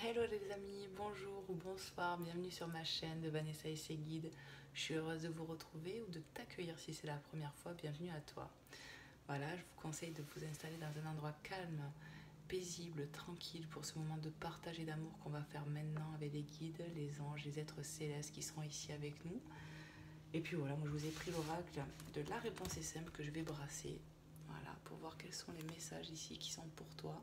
Hello les amis, bonjour ou bonsoir, bienvenue sur ma chaîne de Vanessa et ses guides. Je suis heureuse de vous retrouver ou de t'accueillir si c'est la première fois, bienvenue à toi. Voilà, je vous conseille de vous installer dans un endroit calme, paisible, tranquille pour ce moment de partage et d'amour qu'on va faire maintenant avec les guides, les anges, les êtres célestes qui seront ici avec nous. Et puis voilà, moi je vous ai pris l'oracle de la réponse est simple que je vais brasser. Voilà, pour voir quels sont les messages ici qui sont pour toi.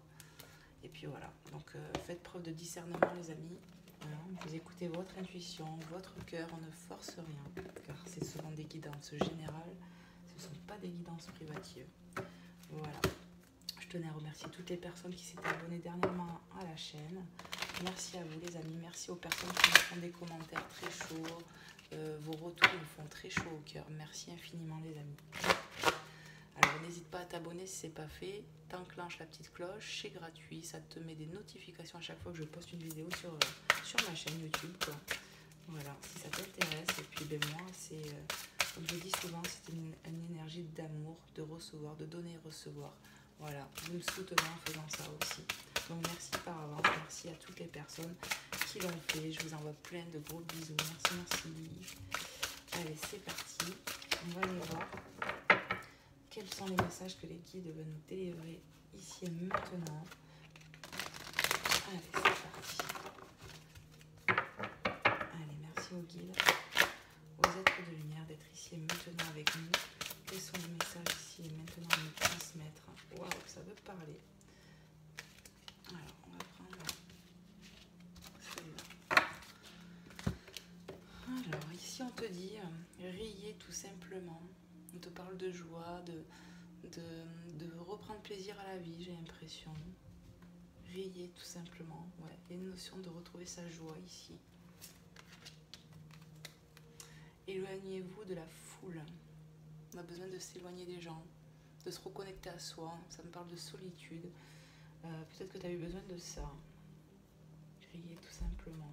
Et puis voilà, donc faites preuve de discernement les amis. Voilà, vous écoutez votre intuition, votre cœur, on ne force rien, car c'est souvent des guidances générales, ce ne sont pas des guidances privatives. Voilà, je tenais à remercier toutes les personnes qui s'étaient abonnées dernièrement à la chaîne. Merci à vous les amis, merci aux personnes qui me font des commentaires très chauds, vos retours me font très chaud au cœur, merci infiniment les amis. Alors n'hésite pas à t'abonner si ce n'est pas fait, t'enclenches la petite cloche, c'est gratuit, ça te met des notifications à chaque fois que je poste une vidéo sur ma chaîne YouTube, quoi. Voilà, si ça t'intéresse, et puis ben moi c'est, comme je dis souvent, c'est une énergie d'amour, de recevoir, de donner et recevoir. Voilà, vous me soutenez en faisant ça aussi. Donc merci par avance, merci à toutes les personnes qui l'ont fait, je vous envoie plein de gros bisous, merci. Allez c'est parti, on va aller voir. Quels sont les messages que les guides veulent nous délivrer ici et maintenant? Allez, c'est parti. Allez, merci aux guides, aux êtres de lumière d'être ici et maintenant avec nous. Quels sont les messages ici et maintenant à nous transmettre? Waouh, ça veut parler. Alors, on va prendre celui-là. Alors, ici on te dit riez tout simplement. On te parle de joie, de reprendre plaisir à la vie, j'ai l'impression. Riez tout simplement. Ouais, il y a une notion de retrouver sa joie ici. Éloignez-vous de la foule. On a besoin de s'éloigner des gens, de se reconnecter à soi. Ça me parle de solitude. Peut-être que tu as eu besoin de ça. Riez tout simplement.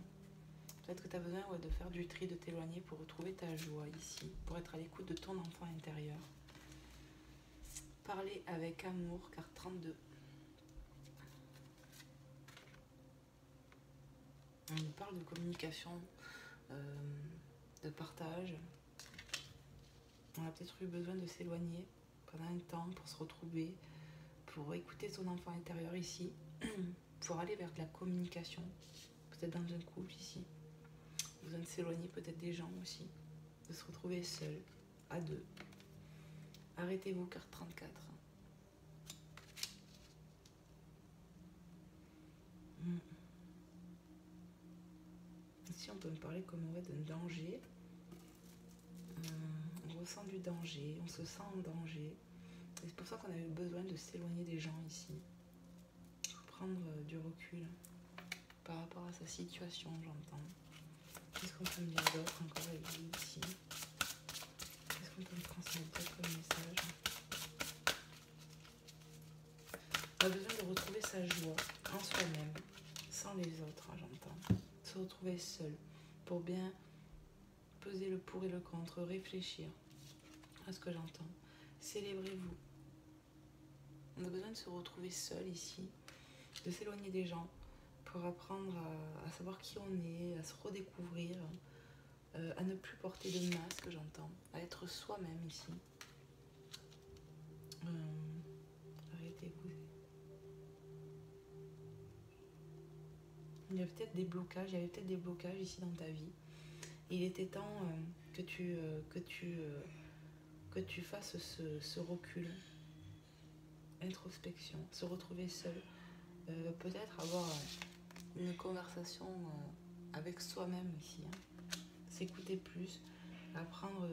Peut-être que tu as besoin de faire du tri, de t'éloigner pour retrouver ta joie ici, pour être à l'écoute de ton enfant intérieur. Parlez avec amour, carte 32. On nous parle de communication, de partage. On a peut-être eu besoin de s'éloigner pendant un temps pour se retrouver, pour écouter son enfant intérieur ici, pour aller vers de la communication, peut-être dans un couple ici. Besoin de s'éloigner peut-être des gens aussi, de se retrouver seul, à deux. Arrêtez-vous, carte 34. Ici on peut me parler comme d'un danger. On ressent du danger, on se sent en danger. Et c'est pour ça qu'on avait besoin de s'éloigner des gens ici. Prendre du recul par rapport à sa situation, j'entends. Qu'est-ce qu'on peut me dire d'autre encore avec vous ici? Qu'est-ce qu'on peut me transmettre d'autre comme message? On a besoin de retrouver sa joie en soi-même, sans les autres, j'entends. Se retrouver seul pour bien peser le pour et le contre, réfléchir à ce que j'entends. Célébrez-vous. On a besoin de se retrouver seul ici, de s'éloigner des gens pour apprendre à savoir qui on est, à se redécouvrir, à ne plus porter de masque, j'entends, à être soi-même ici. Arrêtez-vous. Il y avait peut-être des blocages, ici dans ta vie. Il était temps que tu fasses ce recul, introspection, se retrouver seul, peut-être avoir une conversation avec soi-même ici, hein. S'écouter plus, apprendre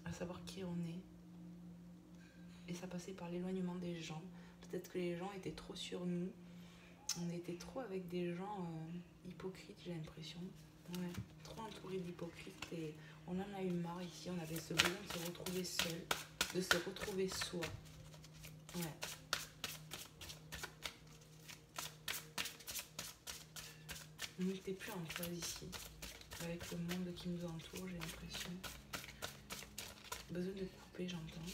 à savoir qui on est, et ça passait par l'éloignement des gens. Peut-être que les gens étaient trop sur nous, on était trop avec des gens hypocrites, j'ai l'impression. Ouais, trop entouré d'hypocrites et on en a eu marre ici, on avait ce besoin de se retrouver seul, de se retrouver soi. Ouais. On n'était plus en phase ici, avec le monde qui nous entoure, j'ai l'impression. Besoin de couper, j'entends.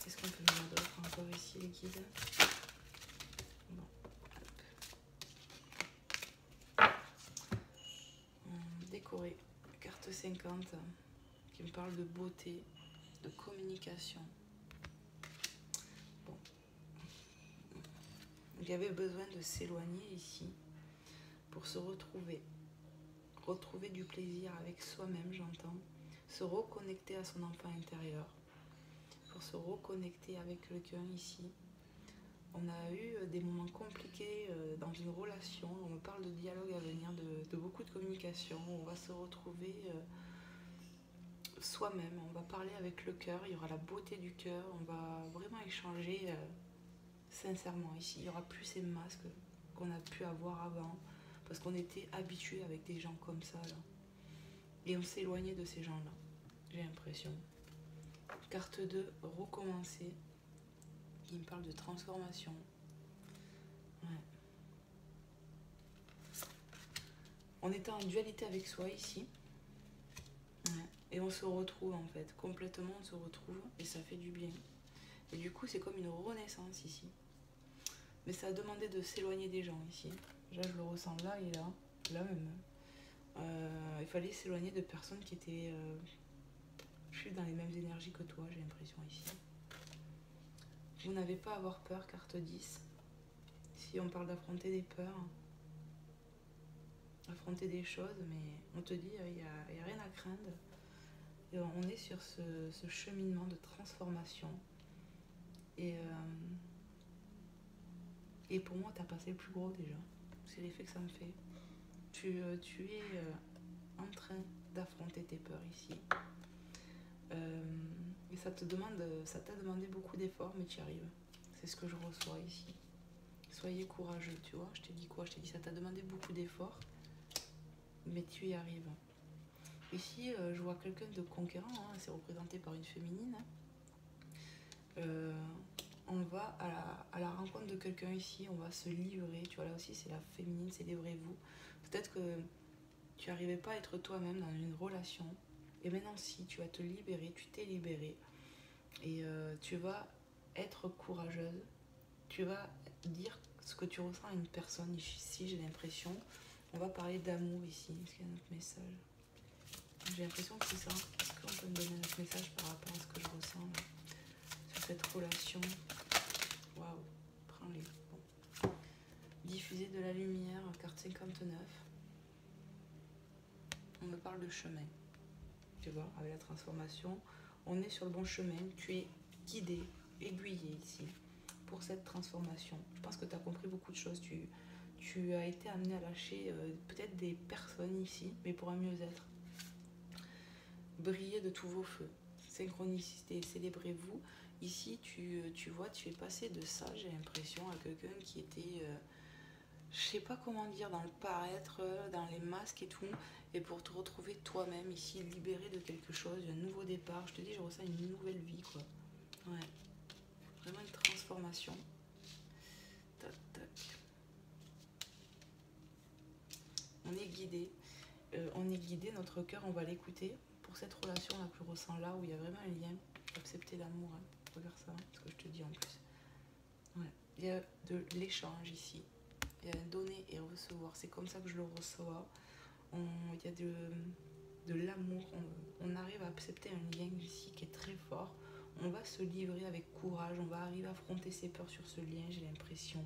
Qu'est-ce qu'on peut dire d'autre encore ici, les guides? Bon, hop. 50 qui me parle de beauté, de communication. Bon. Il y avait besoin de s'éloigner ici pour se retrouver. Retrouver du plaisir avec soi-même, j'entends. Se reconnecter à son enfant intérieur. Pour se reconnecter avec quelqu'un ici. On a eu des moments compliqués dans une relation. On me parle de dialogue à venir, de beaucoup de communication. On va se retrouver soi-même. On va parler avec le cœur. Il y aura la beauté du cœur. On va vraiment échanger sincèrement ici. Il n'y aura plus ces masques qu'on a pu avoir avant. Parce qu'on était habitué avec des gens comme ça. Là. Et on s'est éloigné de ces gens-là. J'ai l'impression. Carte 2, recommencer. Il me parle de transformation. Ouais. On était en dualité avec soi ici. Ouais. Et on se retrouve en fait. Complètement on se retrouve. Et ça fait du bien. Et du coup c'est comme une renaissance ici. Mais ça a demandé de s'éloigner des gens ici. Là je le ressens là et là. Là même. Il fallait s'éloigner de personnes qui étaient plus dans les mêmes énergies que toi, j'ai l'impression ici. Vous n'avez pas à avoir peur, carte 10. Si on parle d'affronter des peurs, affronter des choses, mais on te dit, il n'y a rien à craindre. Et on est sur ce cheminement de transformation. Et pour moi, tu as passé le plus gros déjà. C'est l'effet que ça me fait. Tu es en train d'affronter tes peurs ici. Et ça t'a demandé beaucoup d'efforts, mais tu y arrives. C'est ce que je reçois ici. Soyez courageux, tu vois. Je t'ai dit quoi? Je t'ai dit ça t'a demandé beaucoup d'efforts, mais tu y arrives. Ici, je vois quelqu'un de conquérant, hein, c'est représenté par une féminine. On va à la rencontre de quelqu'un ici, on va se livrer. Tu vois, là aussi, c'est la féminine, c'est livrez-vous. Peut-être que tu n'arrivais pas à être toi-même dans une relation. Et maintenant, si, tu vas te libérer, tu t'es libérée. Et tu vas être courageuse. Tu vas dire ce que tu ressens à une personne ici, j'ai l'impression. On va parler d'amour ici. Est-ce qu'il y a un autre message? J'ai l'impression que c'est ça. Est-ce qu'on peut me donner un autre message par rapport à ce que je ressens là, sur cette relation? Waouh, prends-les. Bon. Diffuser de la lumière, carte 59. On me parle de chemin. Tu vois, avec la transformation, on est sur le bon chemin. Tu es guidé, aiguillé ici pour cette transformation. Je pense que tu as compris beaucoup de choses. Tu as été amené à lâcher peut-être des personnes ici, mais pour un mieux-être. Brillez de tous vos feux. Synchronicité, célébrez-vous. Ici, tu vois, tu es passé de ça, j'ai l'impression, à quelqu'un qui était, je sais pas comment dire, dans le paraître, dans les masques et tout, et pour te retrouver toi-même ici, libéré de quelque chose, un nouveau départ. Je te dis, je ressens une nouvelle vie, quoi. Ouais. Vraiment une transformation. Tac, tac. On est guidé. Notre cœur, on va l'écouter. Pour cette relation là que je ressens là, où il y a vraiment un lien, accepter l'amour, hein. Regarde ça, ce que je te dis en plus. Ouais. Il y a de l'échange ici. Il y a un donner et recevoir. C'est comme ça que je le reçois. Il y a de l'amour. On arrive à accepter un lien ici qui est très fort. On va se livrer avec courage. On va arriver à affronter ses peurs sur ce lien, j'ai l'impression.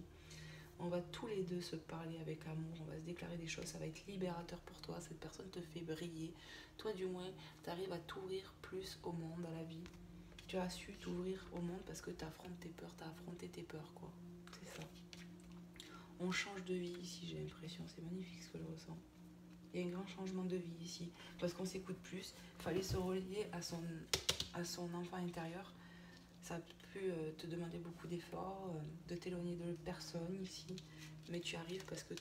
On va tous les deux se parler avec amour, on va se déclarer des choses, ça va être libérateur pour toi, cette personne te fait briller. Toi du moins, tu arrives à t'ouvrir plus au monde, à la vie. Tu as su t'ouvrir au monde parce que tu affrontes tes peurs, tu as affronté tes peurs, quoi. C'est ça. On change de vie ici, j'ai l'impression, c'est magnifique ce que je ressens. Il y a un grand changement de vie ici, parce qu'on s'écoute plus. Il fallait se relier à son enfant intérieur. Ça a pu te demander beaucoup d'efforts, de t'éloigner de personne ici, mais tu arrives parce que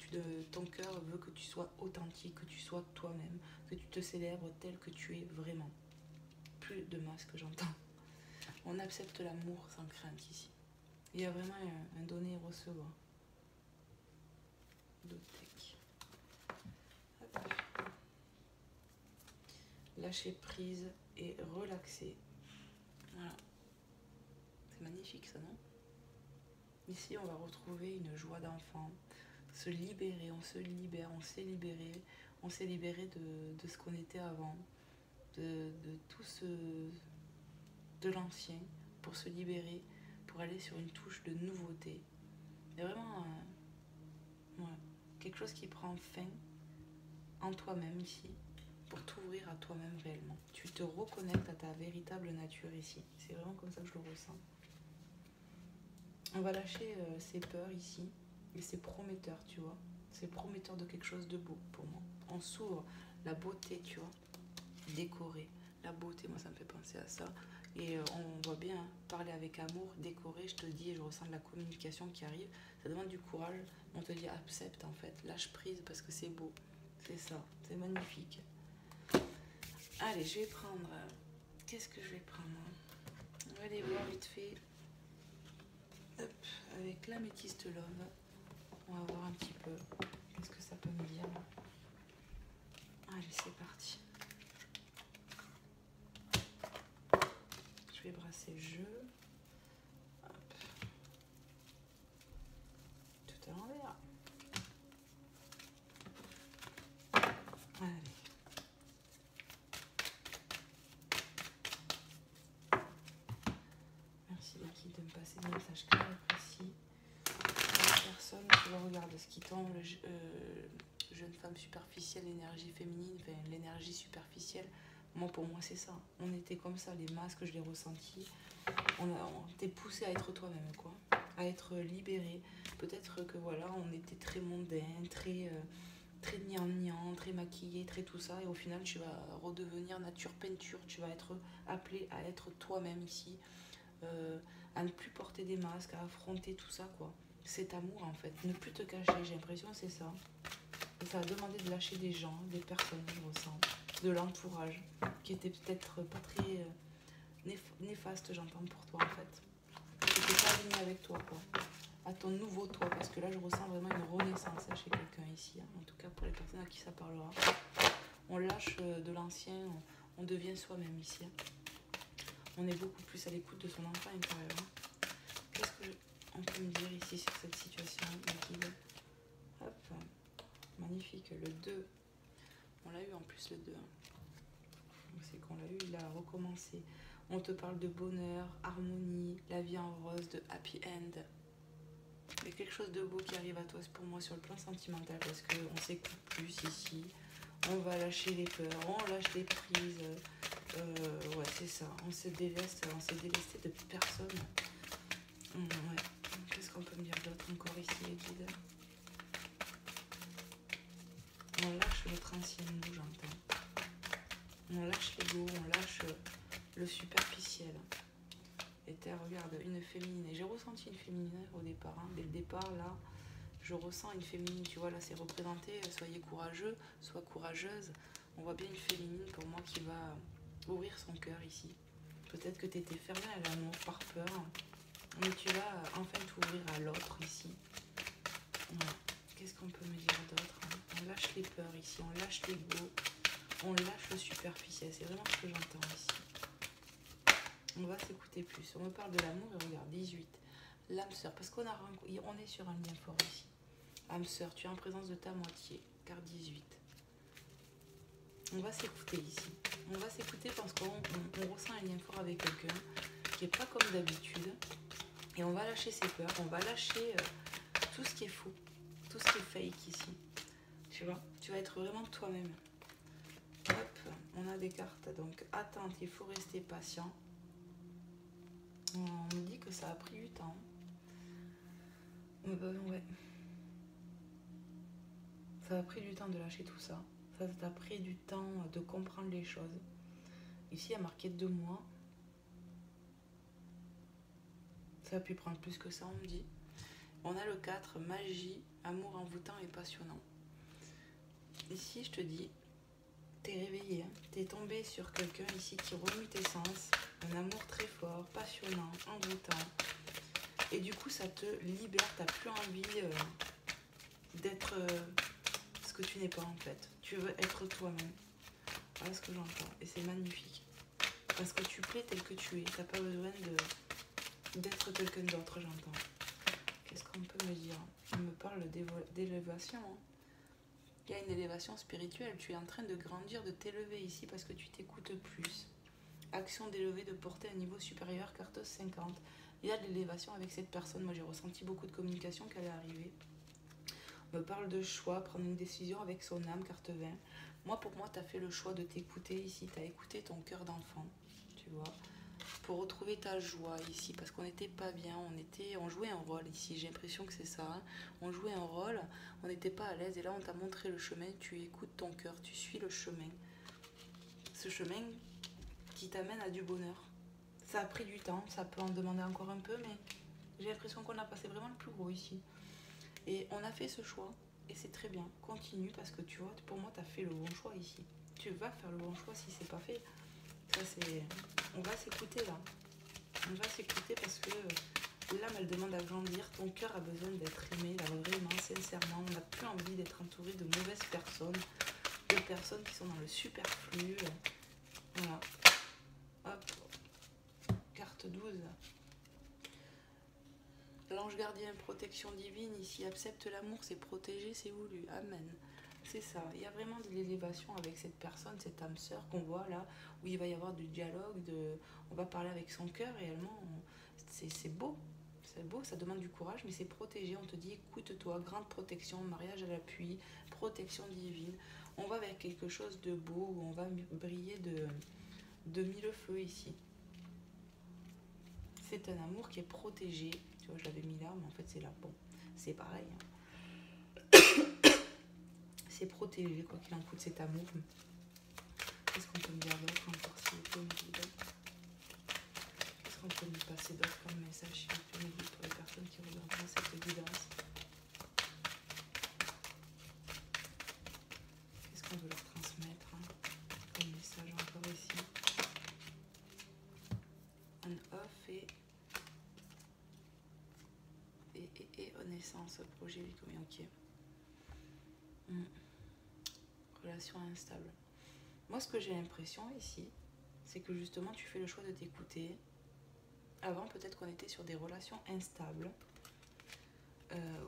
ton cœur veut que tu sois authentique, que tu sois toi-même, que tu te célèbres tel que tu es vraiment. Plus de masque, j'entends. On accepte l'amour sans crainte ici. Il y a vraiment un donner et recevoir. Lâcher prise et relaxer. Voilà. C'est magnifique ça, non? Ici, on va retrouver une joie d'enfant, se libérer, on se libère, on s'est libéré de ce qu'on était avant. de tout ce... de l'ancien, pour se libérer, pour aller sur une touche de nouveauté. C'est vraiment ouais, quelque chose qui prend fin en toi-même ici, pour t'ouvrir à toi-même réellement. Tu te reconnectes à ta véritable nature ici. C'est vraiment comme ça que je le ressens. On va lâcher ces peurs ici, et c'est prometteur, tu vois. C'est prometteur de quelque chose de beau pour moi. On s'ouvre, la beauté, tu vois, décorer. La beauté, moi ça me fait penser à ça. Et on voit bien, hein, parler avec amour, décorer, je te dis, je ressens de la communication qui arrive. Ça demande du courage. On te dit accepte en fait, lâche prise parce que c'est beau. C'est ça, c'est magnifique. Allez, je vais prendre... qu'est-ce que je vais prendre? On va aller voir vite fait. Hop, avec l'améthyste love. On va voir un petit peu qu'est-ce que ça peut me dire. Allez, c'est parti. Je vais brasser le jeu. Hop. Tout à l'envers. Allez. Merci l'équipe de me passer des messages clairs et précis. La personne, tu vois, regarde ce qui tombe. Jeune femme superficielle, énergie féminine, enfin l'énergie superficielle. Moi, pour moi, c'est ça. On était comme ça, les masques, je les ressentis. On t'est poussé à être toi-même, quoi. À être libéré. Peut-être que voilà, on était très mondain, très gnangnan, très maquillé, très tout ça. Et au final, tu vas redevenir nature peinture. Tu vas être appelé à être toi-même ici. À ne plus porter des masques, à affronter tout ça, quoi. Cet amour, en fait. Ne plus te cacher, j'ai l'impression, c'est ça. Et ça a demandé de lâcher des gens, des personnes, je ressens, de l'entourage, qui était peut-être pas très néfaste, j'entends, pour toi, en fait. Qui n'était pas aligné avec toi, quoi. À ton nouveau toi, parce que là, je ressens vraiment une renaissance chez quelqu'un ici, hein. En tout cas, pour les personnes à qui ça parlera. On lâche de l'ancien, on devient soi-même ici, hein. On est beaucoup plus à l'écoute de son enfant intérieur, hein. Qu'est-ce qu'on peut me dire ici sur cette situation, les guides? Hop, magnifique, le 2. On l'a eu en plus le 2. C'est qu'on l'a eu, il a recommencé. On te parle de bonheur, harmonie, la vie en rose, de happy end. Il y a quelque chose de beau qui arrive à toi, c'est pour moi sur le plan sentimental, parce qu'on s'écoute plus ici. On va lâcher les peurs, on lâche les prises. Ouais, c'est ça. On s'est délesté de personne. Ouais. Qu'est-ce qu'on peut me dire d'autre encore ici, les guides? On lâche notre ancien nous, j'entends. On lâche l'ego, on lâche le superficiel. Et regarde, une féminine. Et j'ai ressenti une féminine au départ, hein. Dès le départ, là, je ressens une féminine. Tu vois, là, c'est représenté. Soyez courageux, sois courageuse. On voit bien une féminine pour moi qui va ouvrir son cœur ici. Peut-être que tu étais fermée à l'amour par peur, mais tu vas enfin t'ouvrir à l'autre ici. Voilà. Qu'est-ce qu'on peut me dire d'autre? On lâche les peurs ici, on lâche l'ego, on lâche le superficiel. C'est vraiment ce que j'entends ici. On va s'écouter plus. On me parle de l'amour et regarde, 18. L'âme sœur, parce qu'on est sur un lien fort ici. Âme sœur, tu es en présence de ta moitié, carte 18. On va s'écouter ici. On va s'écouter parce qu'on ressent un lien fort avec quelqu'un qui n'est pas comme d'habitude. Et on va lâcher ses peurs, on va lâcher tout ce qui est faux, tout ce qui est fake ici. Tu vois, tu vas être vraiment toi-même. Hop, on a des cartes. Donc, attente, il faut rester patient. On me dit que ça a pris du temps. Ouais. Ça a pris du temps de lâcher tout ça. Ça t'a pris du temps de comprendre les choses. Ici, il y a marqué 2 mois. Ça a pu prendre plus que ça, on me dit. On a le 4, magie, amour envoûtant et passionnant. Ici, je te dis, t'es réveillé, hein. T'es tombé sur quelqu'un ici qui remue tes sens. Un amour très fort, passionnant, envoûtant. Et du coup, ça te libère. T'as plus envie d'être ce que tu n'es pas en fait. Tu veux être toi-même. Voilà ce que j'entends. Et c'est magnifique. Parce que tu plais tel que tu es. T'as pas besoin d'être quelqu'un d'autre, j'entends. Qu'est-ce qu'on peut me dire? On me parle d'élévation, hein. Il y a une élévation spirituelle. Tu es en train de grandir, de t'élever ici parce que tu t'écoutes plus. Action d'élever, de porter un niveau supérieur, carte 50. Il y a de l'élévation avec cette personne. Moi, j'ai ressenti beaucoup de communication qu'elle est arrivée. On me parle de choix, prendre une décision avec son âme, carte 20. Moi, pour moi, tu as fait le choix de t'écouter ici. Tu as écouté ton cœur d'enfant, tu vois, pour retrouver ta joie ici, parce qu'on n'était pas bien, on jouait un rôle ici, j'ai l'impression que c'est ça, hein. On jouait un rôle, on n'était pas à l'aise, et là, on t'a montré le chemin, tu écoutes ton cœur, tu suis le chemin. Ce chemin qui t'amène à du bonheur. Ça a pris du temps, ça peut en demander encore un peu, mais j'ai l'impression qu'on a passé vraiment le plus gros ici. Et on a fait ce choix, et c'est très bien. Continue, parce que tu vois, pour moi, tu as fait le bon choix ici. Tu vas faire le bon choix si c'est pas fait. Ça, c'est... On va s'écouter là. On va s'écouter parce que l'âme, elle demande à grandir. Ton cœur a besoin d'être aimé, là, vraiment, sincèrement. On n'a plus envie d'être entouré de mauvaises personnes, de personnes qui sont dans le superflu. Voilà. Hop. Carte 12. L'ange gardien, protection divine, ici, accepte l'amour, c'est protégé, c'est voulu. Amen. C'est ça. Il y a vraiment de l'élévation avec cette personne, cette âme sœur qu'on voit là, où il va y avoir du dialogue, on va parler avec son cœur réellement. C'est beau. C'est beau, ça demande du courage, mais c'est protégé. On te dit, écoute-toi, grande protection, mariage à l'appui, protection divine. On va vers quelque chose de beau, où on va briller de mille feux ici. C'est un amour qui est protégé. Tu vois, je l'avais mis là, mais en fait, c'est là. Bon, c'est pareil. C'est protégé, quoi qu'il en coûte, cet amour. Qu'est-ce qu'on peut me dire d'autre encore, s'il vous plaît, me guide? Qu'est-ce qu'on peut me passer d'autre comme message, s'il vous plaît, me guide, pour les personnes qui regarderont cette guidance? Qu'est-ce qu'on veut leur transmettre, hein, comme message encore ici? Un off et naissance, projet, vie commun, ok. Relation instable. Moi, ce que j'ai l'impression ici, c'est que justement, tu fais le choix de t'écouter. Avant, peut-être qu'on était sur des relations instables,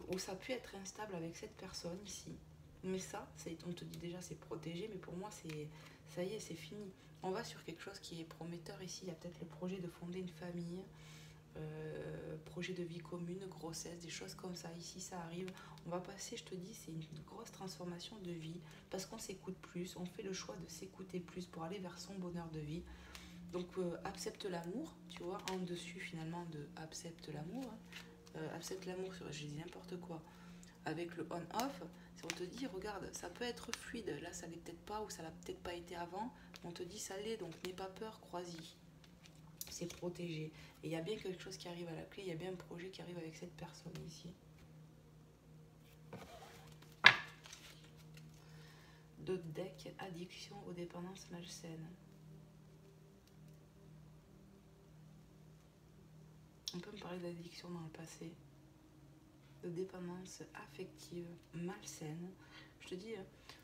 où ça a pu être instable avec cette personne ici. Mais ça, on te dit déjà, c'est protégé, mais pour moi, ça y est, c'est fini. On va sur quelque chose qui est prometteur ici. Il y a peut-être le projet de fonder une famille, projet de vie commune, grossesse, des choses comme ça. Ici, ça arrive. On va passer, je te dis, c'est une grosse transformation de vie parce qu'on s'écoute plus. On fait le choix de s'écouter plus pour aller vers son bonheur de vie. Donc, accepte l'amour, tu vois, en dessus finalement de accepte l'amour. Hein. Accepte l'amour, j'ai dit n'importe quoi. Avec le on-off, si on te dit, regarde, ça peut être fluide. Là, ça l'est peut-être pas ou ça l'a peut-être pas été avant. On te dit, ça l'est, donc n'aie pas peur, crois-y. C'est protégé. Et il y a bien quelque chose qui arrive à la clé, il y a bien un projet qui arrive avec cette personne ici. D'autres decks, addiction aux dépendances malsaines. On peut me parler d'addiction dans le passé, de dépendance affective malsaine. Je te dis,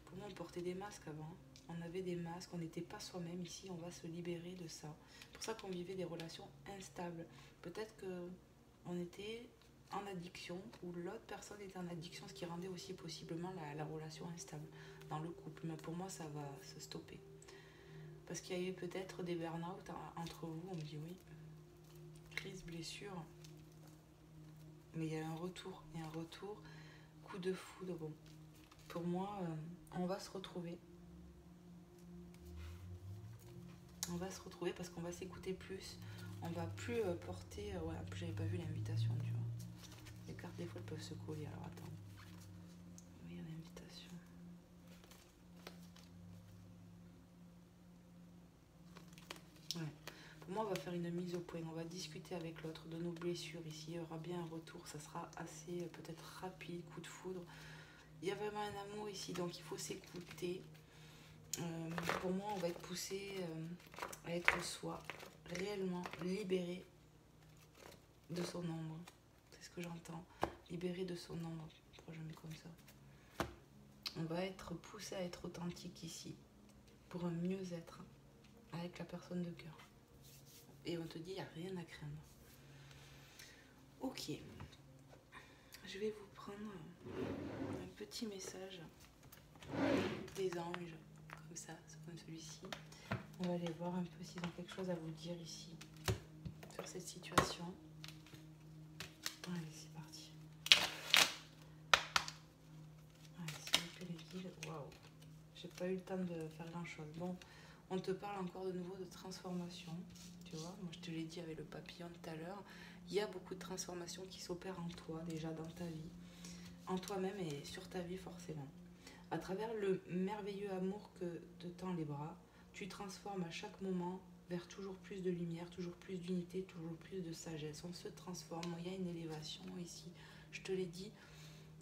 pour moi on portait des masques avant, on avait des masques, on n'était pas soi-même. Ici on va se libérer de ça. C'est pour ça qu'on vivait des relations instables. Peut-être qu'on était en addiction ou l'autre personne était en addiction, ce qui rendait aussi possiblement la relation instable dans le couple. Mais pour moi ça va se stopper. Parce qu'il y a eu peut-être des burn-out entre vous, on me dit oui. Crise, blessure. Mais il y a un retour, coup de foudre. Bon, pour moi, on va se retrouver. On va se retrouver parce qu'on va s'écouter plus. On va plus porter... ouais, j'avais pas vu l'invitation, tu vois. Les cartes, des fois, elles peuvent se coller. Alors, attends. Oui, il y a l'invitation. Ouais. Pour moi, on va faire une mise au point. On va discuter avec l'autre de nos blessures. Ici, il y aura bien un retour. Ça sera assez, peut-être rapide, coup de foudre. Il y a vraiment un amour ici, donc il faut s'écouter. Pour moi, on va être poussé à être soi, réellement libéré de son ombre. C'est ce que j'entends. Libéré de son ombre. Pourquoi je mets comme ça? On va être poussé à être authentique ici, pour un mieux-être avec la personne de cœur. Et on te dit, il n'y a rien à craindre. Ok. Je vais vous prendre un petit message des anges, comme ça, comme celui-ci. On va aller voir un peu s'ils ont quelque chose à vous dire ici, sur cette situation. Allez, c'est parti. Allez, s'il vous plaît, les guides. Waouh, j'ai pas eu le temps de faire grand chose. Bon, on te parle encore de nouveau de transformation. Tu vois, moi je te l'ai dit avec le papillon tout à l'heure. Il y a beaucoup de transformations qui s'opèrent en toi, déjà dans ta vie, en toi-même et sur ta vie forcément. À travers le merveilleux amour que te tend les bras, tu transformes à chaque moment vers toujours plus de lumière, toujours plus d'unité, toujours plus de sagesse. On se transforme, il y a une élévation ici. Je te l'ai dit,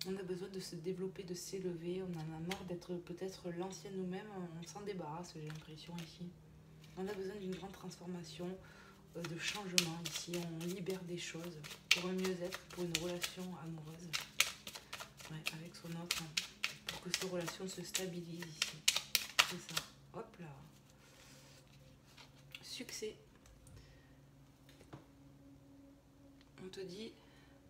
on a besoin de se développer, de s'élever. On en a marre d'être peut-être l'ancienne nous-mêmes. On s'en débarrasse, j'ai l'impression ici. On a besoin d'une grande transformation, de changement ici. On libère des choses pour un mieux-être, pour une relation amoureuse. Ouais, avec son autre, hein, pour que ces relations se stabilisent ici. C'est ça. Hop là. Succès. On te dit,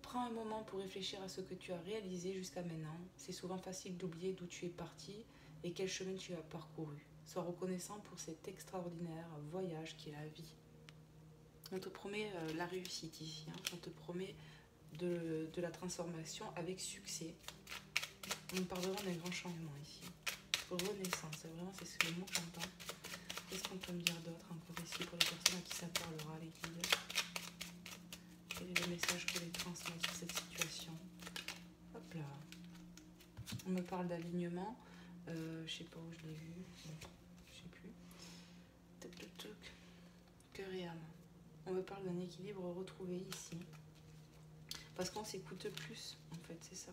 prends un moment pour réfléchir à ce que tu as réalisé jusqu'à maintenant. C'est souvent facile d'oublier d'où tu es parti et quel chemin tu as parcouru. Sois reconnaissant pour cet extraordinaire voyage qui est la vie. On te promet la réussite ici. Hein. On te promet de la transformation avec succès. On parlera d'un grand changement ici. Renaissance, vraiment c'est le mot que j'entends. Qu'est-ce qu'on peut me dire d'autre encore ici pour les personnes à qui ça parlera, les guides? Quel est le message que les transmettre sur cette situation? Hop là. On me parle d'alignement. Je sais pas où je l'ai vu. Bon, je sais plus. Cœur et âme. On me parle d'un équilibre retrouvé ici. Parce qu'on s'écoute plus, en fait, c'est ça.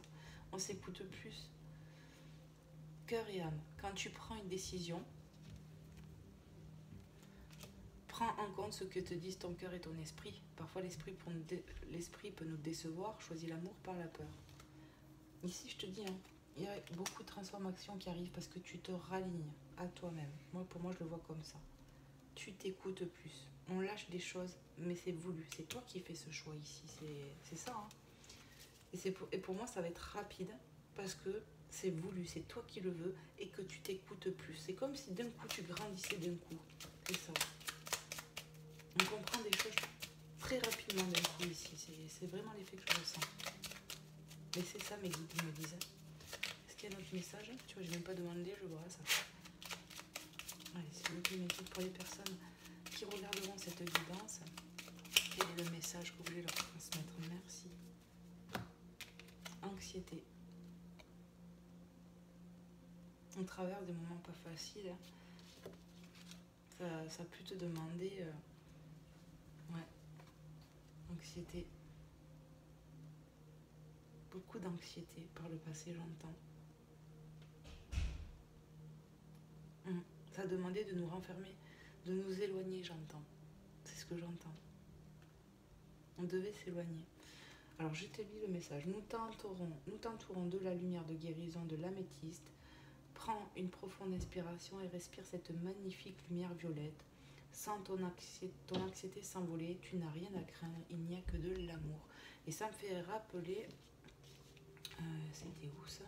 On s'écoute plus. Cœur et âme. Quand tu prends une décision, prends en compte ce que te disent ton cœur et ton esprit. Parfois, l'esprit peut nous décevoir. Choisis l'amour par la peur. Ici, je te dis, hein, il y a beaucoup de transformations qui arrivent parce que tu te ralignes à toi-même. Pour moi, je le vois comme ça. Tu t'écoutes plus. On lâche des choses, mais c'est voulu. C'est toi qui fais ce choix ici. C'est ça. Hein. Et pour moi, ça va être rapide parce que c'est voulu. C'est toi qui le veux et que tu t'écoutes plus. C'est comme si d'un coup, tu grandissais d'un coup. C'est ça. On comprend des choses très rapidement d'un coup ici. C'est vraiment l'effet que je ressens. Mais c'est ça, mes guides me disent. Est-ce qu'il y a un autre message? Tu vois, je n'ai même pas demandé, je vois ça. Allez, c'est le guide pour les personnes qui regarderont cette guidance. Quel est le message que vous voulez leur transmettre? Merci. Anxiété. On traverse des moments pas faciles. Ça peut te demander... ouais. Anxiété. Beaucoup d'anxiété par le passé, j'entends. Ça a demandé de nous renfermer, de nous éloigner, j'entends. C'est ce que j'entends. On devait s'éloigner. Alors, je te lis le message. Nous t'entourons de la lumière de guérison de l'améthyste. Prends une profonde inspiration et respire cette magnifique lumière violette. Sens ton anxiété s'envoler. Tu n'as rien à craindre. Il n'y a que de l'amour. Et ça me fait rappeler... c'était où ça?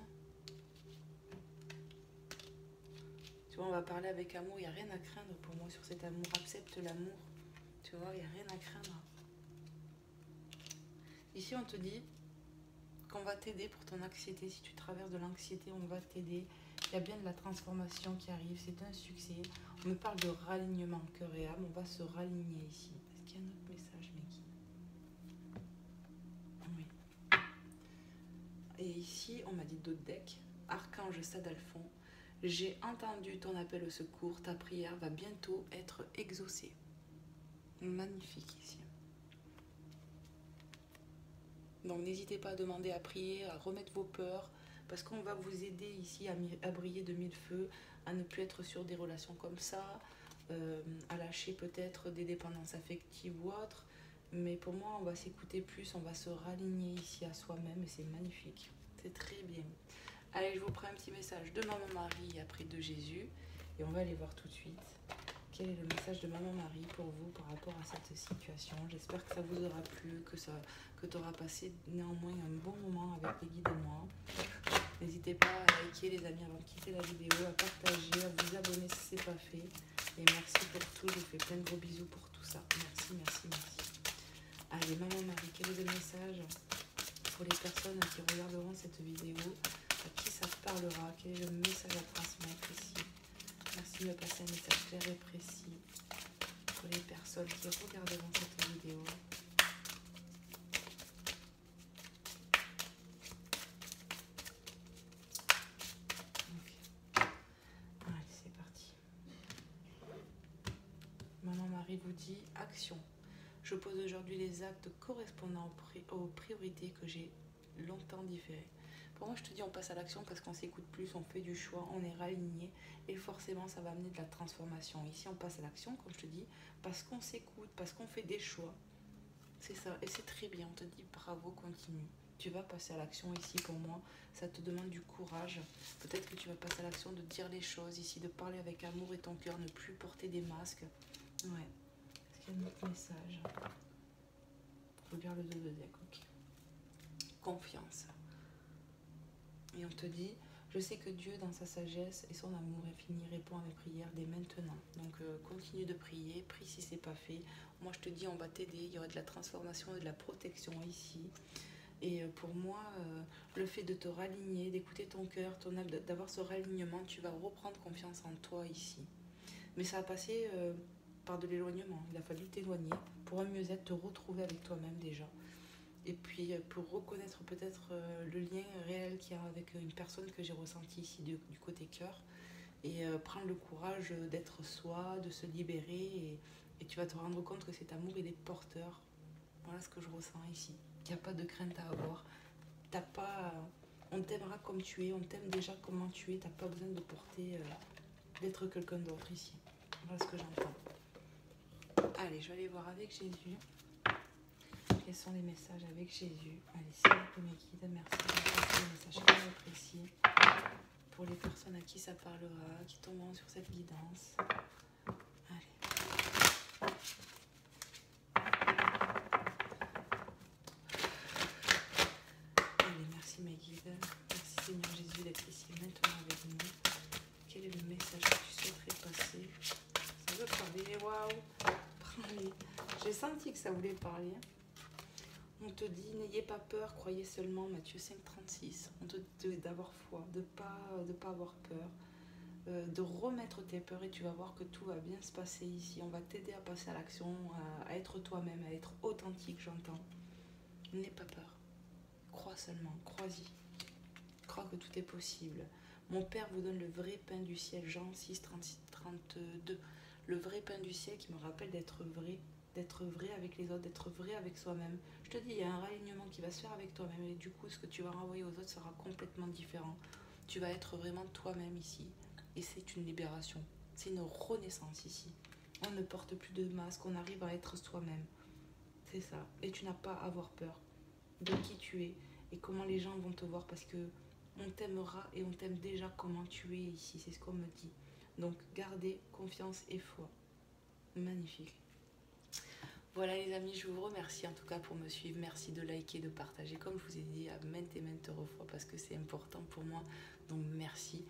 Tu vois, on va parler avec amour. Il n'y a rien à craindre pour moi sur cet amour. Accepte l'amour. Tu vois, il n'y a rien à craindre. Ici, on te dit qu'on va t'aider pour ton anxiété. Si tu traverses de l'anxiété, on va t'aider. Il y a bien de la transformation qui arrive. C'est un succès. On me parle de ralignement, cœur et âme. On va se raligner ici. Est-ce qu'il y a un autre message, Meki? Oui. Et ici, on m'a dit d'autres decks. Archange Sadalphon. J'ai entendu ton appel au secours. Ta prière va bientôt être exaucée. Magnifique ici. Donc n'hésitez pas à demander, à prier, à remettre vos peurs, parce qu'on va vous aider ici à briller de mille feux, à ne plus être sur des relations comme ça, à lâcher peut-être des dépendances affectives ou autres. Mais pour moi, on va s'écouter plus, on va se raligner ici à soi-même et c'est magnifique. C'est très bien. Allez, je vous prends un petit message de Maman Marie après de Jésus et on va aller voir tout de suite. Quel est le message de Maman Marie pour vous par rapport à cette situation? J'espère que ça vous aura plu, que tu auras passé néanmoins un bon moment avec les guides et moi. N'hésitez pas à liker les amis avant de quitter la vidéo, à partager, à vous abonner si ce n'est pas fait. Et merci pour tout, je vous fais plein de gros bisous pour tout ça. Merci, merci, merci. Allez, maman Marie, quel est le message pour les personnes qui regarderont cette vidéo? À qui ça parlera? Quel est le message à transmettre ici? Merci de me passer un message clair et précis pour les personnes qui regarderont cette vidéo. Allez, c'est parti. Maman Marie vous dit action. Je pose aujourd'hui les actes correspondant aux priorités que j'ai longtemps différées. Pour moi, je te dis, on passe à l'action parce qu'on s'écoute plus, on fait du choix, on est raligné et forcément, ça va amener de la transformation. Ici, on passe à l'action, comme je te dis, parce qu'on s'écoute, parce qu'on fait des choix. C'est ça, et c'est très bien. On te dit bravo, continue. Tu vas passer à l'action ici pour moi. Ça te demande du courage. Peut-être que tu vas passer à l'action de dire les choses ici, de parler avec amour et ton cœur, ne plus porter des masques. Ouais. Est-ce qu'il y a un autre message? Regarde le 2 de deck, ok. Confiance. Et on te dit, je sais que Dieu, dans sa sagesse et son amour infini, répond à mes prières dès maintenant. Donc, continue de prier, prie si c'est pas fait. Moi, je te dis, on va t'aider. Il y aura de la transformation et de la protection ici. Et pour moi, le fait de te raligner, d'écouter ton cœur, ton âme, d'avoir ce ralignement, tu vas reprendre confiance en toi ici. Mais ça a passé par de l'éloignement. Il a fallu t'éloigner pour un mieux-être, te retrouver avec toi-même déjà. Et puis pour reconnaître peut-être le lien réel qu'il y a avec une personne que j'ai ressenti ici du côté cœur. Et prendre le courage d'être soi, de se libérer. Et tu vas te rendre compte que cet amour, il est porteur. Voilà ce que je ressens ici. Il n'y a pas de crainte à avoir. T'as pas... On t'aimera comme tu es, on t'aime déjà comment tu es. T'as pas besoin de porter... d'être quelqu'un d'autre ici. Voilà ce que j'entends. Allez, je vais aller voir avec Jésus. Quels sont les messages avec Jésus? Allez, s'il vous plaît, mes guides, merci de passer les messages clairs et précis pour les personnes à qui ça parlera, qui tomberont sur cette guidance. Allez. Allez, merci mes guides. Merci Seigneur Jésus d'être ici maintenant avec nous. Quel est le message que tu souhaiterais passer? Ça veut parler, waouh! J'ai senti que ça voulait parler. On te dit, n'ayez pas peur, croyez seulement, Matthieu 5,36. On te dit d'avoir foi, de pas avoir peur, de remettre tes peurs et tu vas voir que tout va bien se passer ici. On va t'aider à passer à l'action, à être toi-même, à être authentique, j'entends. N'aie pas peur. Crois seulement, crois-y. Crois que tout est possible. Mon Père vous donne le vrai pain du ciel, Jean 6, 32. Le vrai pain du ciel qui me rappelle d'être vrai avec les autres, d'être vrai avec soi-même. Je te dis, il y a un ralignement qui va se faire avec toi-même et du coup, ce que tu vas renvoyer aux autres sera complètement différent. Tu vas être vraiment toi-même ici et c'est une libération. C'est une renaissance ici. On ne porte plus de masque, on arrive à être soi-même. C'est ça. Et tu n'as pas à avoir peur de qui tu es et comment les gens vont te voir parce que on t'aimera et on t'aime déjà comment tu es ici. C'est ce qu'on me dit. Donc, gardez confiance et foi. Magnifique. Voilà les amis, je vous remercie en tout cas pour me suivre. Merci de liker, de partager, comme je vous ai dit à maintes et maintes fois parce que c'est important pour moi. Donc merci.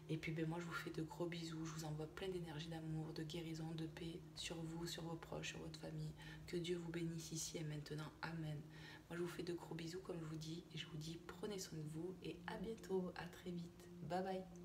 Et puis ben, moi je vous fais de gros bisous. Je vous envoie plein d'énergie, d'amour, de guérison, de paix sur vous, sur vos proches, sur votre famille. Que Dieu vous bénisse ici et maintenant. Amen. Moi je vous fais de gros bisous comme je vous dis. Et je vous dis prenez soin de vous et à bientôt. À très vite. Bye bye.